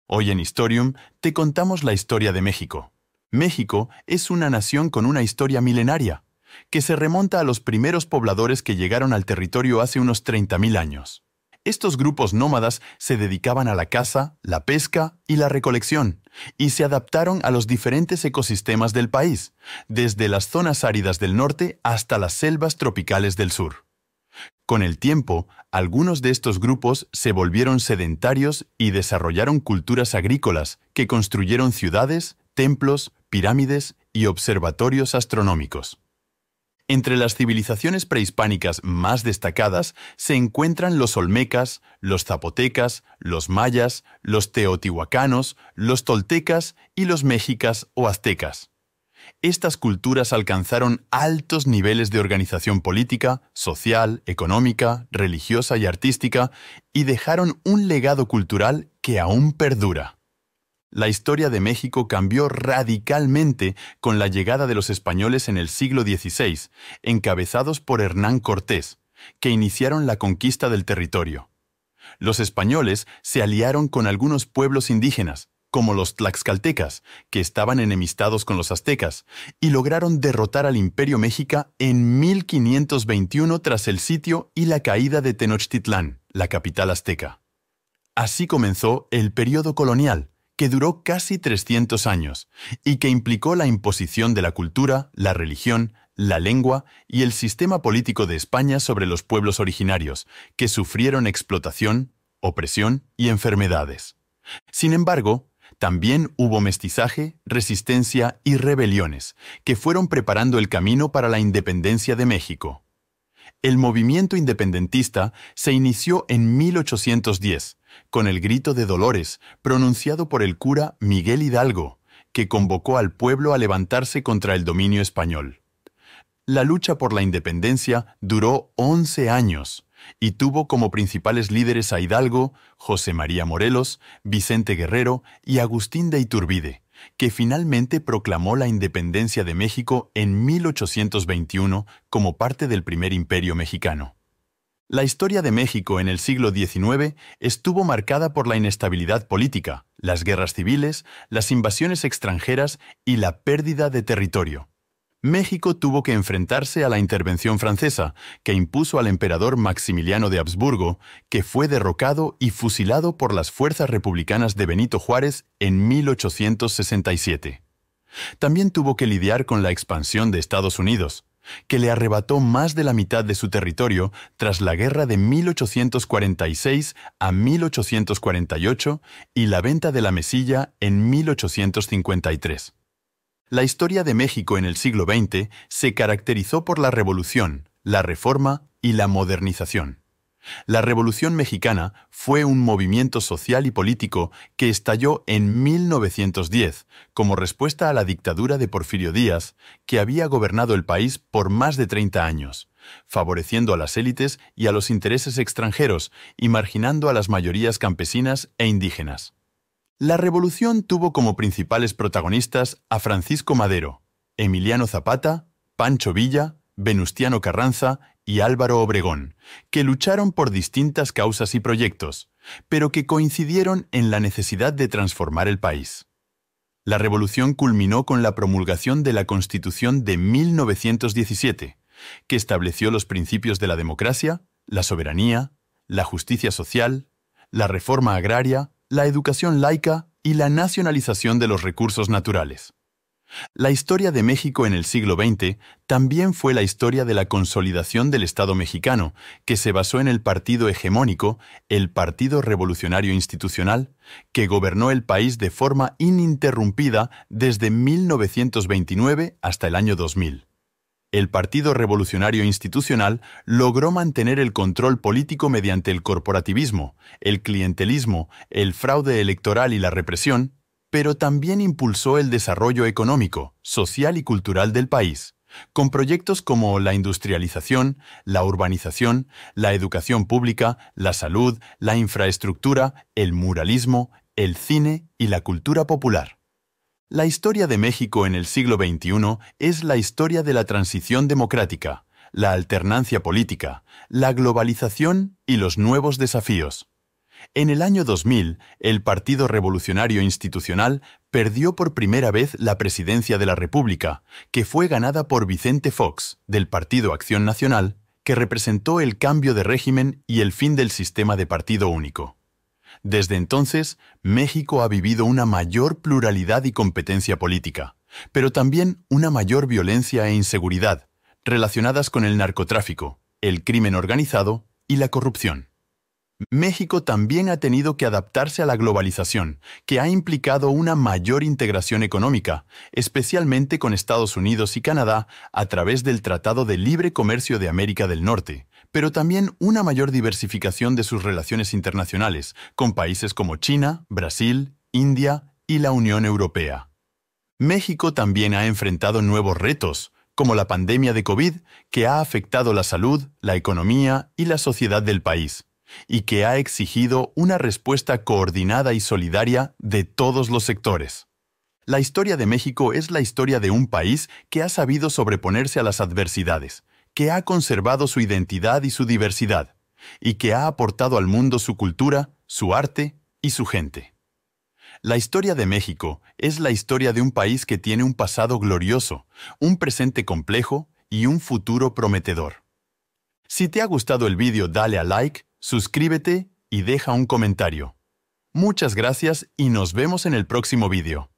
Hoy en Historium te contamos la historia de México. México es una nación con una historia milenaria, que se remonta a los primeros pobladores que llegaron al territorio hace unos 30.000 años. Estos grupos nómadas se dedicaban a la caza, la pesca y la recolección, y se adaptaron a los diferentes ecosistemas del país, desde las zonas áridas del norte hasta las selvas tropicales del sur. Con el tiempo, algunos de estos grupos se volvieron sedentarios y desarrollaron culturas agrícolas que construyeron ciudades, templos, pirámides y observatorios astronómicos. Entre las civilizaciones prehispánicas más destacadas se encuentran los olmecas, los zapotecas, los mayas, los teotihuacanos, los toltecas y los mexicas o aztecas. Estas culturas alcanzaron altos niveles de organización política, social, económica, religiosa y artística y dejaron un legado cultural que aún perdura. La historia de México cambió radicalmente con la llegada de los españoles en el siglo XVI, encabezados por Hernán Cortés, que iniciaron la conquista del territorio. Los españoles se aliaron con algunos pueblos indígenas, como los tlaxcaltecas, que estaban enemistados con los aztecas, y lograron derrotar al Imperio Mexica en 1521 tras el sitio y la caída de Tenochtitlán, la capital azteca. Así comenzó el período colonial, que duró casi 300 años, y que implicó la imposición de la cultura, la religión, la lengua y el sistema político de España sobre los pueblos originarios, que sufrieron explotación, opresión y enfermedades. Sin embargo, también hubo mestizaje, resistencia y rebeliones, que fueron preparando el camino para la independencia de México. El movimiento independentista se inició en 1810, con el Grito de Dolores, pronunciado por el cura Miguel Hidalgo, que convocó al pueblo a levantarse contra el dominio español. La lucha por la independencia duró 11 años, y tuvo como principales líderes a Hidalgo, José María Morelos, Vicente Guerrero y Agustín de Iturbide, que finalmente proclamó la independencia de México en 1821 como parte del primer imperio mexicano. La historia de México en el siglo XIX estuvo marcada por la inestabilidad política, las guerras civiles, las invasiones extranjeras y la pérdida de territorio. México tuvo que enfrentarse a la intervención francesa, que impuso al emperador Maximiliano de Habsburgo, que fue derrocado y fusilado por las fuerzas republicanas de Benito Juárez en 1867. También tuvo que lidiar con la expansión de Estados Unidos, que le arrebató más de la mitad de su territorio tras la guerra de 1846 a 1848 y la venta de la Mesilla en 1853. La historia de México en el siglo XX se caracterizó por la Revolución, la Reforma y la modernización. La Revolución Mexicana fue un movimiento social y político que estalló en 1910 como respuesta a la dictadura de Porfirio Díaz, que había gobernado el país por más de 30 años, favoreciendo a las élites y a los intereses extranjeros y marginando a las mayorías campesinas e indígenas. La revolución tuvo como principales protagonistas a Francisco Madero, Emiliano Zapata, Pancho Villa, Venustiano Carranza y Álvaro Obregón, que lucharon por distintas causas y proyectos, pero que coincidieron en la necesidad de transformar el país. La revolución culminó con la promulgación de la Constitución de 1917, que estableció los principios de la democracia, la soberanía, la justicia social, la reforma agraria, la educación laica y la nacionalización de los recursos naturales. La historia de México en el siglo XX también fue la historia de la consolidación del Estado mexicano, que se basó en el partido hegemónico, el Partido Revolucionario Institucional, que gobernó el país de forma ininterrumpida desde 1929 hasta el año 2000. El Partido Revolucionario Institucional logró mantener el control político mediante el corporativismo, el clientelismo, el fraude electoral y la represión, pero también impulsó el desarrollo económico, social y cultural del país, con proyectos como la industrialización, la urbanización, la educación pública, la salud, la infraestructura, el muralismo, el cine y la cultura popular. La historia de México en el siglo XXI es la historia de la transición democrática, la alternancia política, la globalización y los nuevos desafíos. En el año 2000, el Partido Revolucionario Institucional perdió por primera vez la presidencia de la República, que fue ganada por Vicente Fox, del Partido Acción Nacional, que representó el cambio de régimen y el fin del sistema de partido único. Desde entonces, México ha vivido una mayor pluralidad y competencia política, pero también una mayor violencia e inseguridad, relacionadas con el narcotráfico, el crimen organizado y la corrupción. México también ha tenido que adaptarse a la globalización, que ha implicado una mayor integración económica, especialmente con Estados Unidos y Canadá a través del Tratado de Libre Comercio de América del Norte, pero también una mayor diversificación de sus relaciones internacionales con países como China, Brasil, India y la Unión Europea. México también ha enfrentado nuevos retos, como la pandemia de COVID, que ha afectado la salud, la economía y la sociedad del país, y que ha exigido una respuesta coordinada y solidaria de todos los sectores. La historia de México es la historia de un país que ha sabido sobreponerse a las adversidades, que ha conservado su identidad y su diversidad, y que ha aportado al mundo su cultura, su arte y su gente. La historia de México es la historia de un país que tiene un pasado glorioso, un presente complejo y un futuro prometedor. Si te ha gustado el vídeo, dale a like, suscríbete y deja un comentario. Muchas gracias y nos vemos en el próximo vídeo.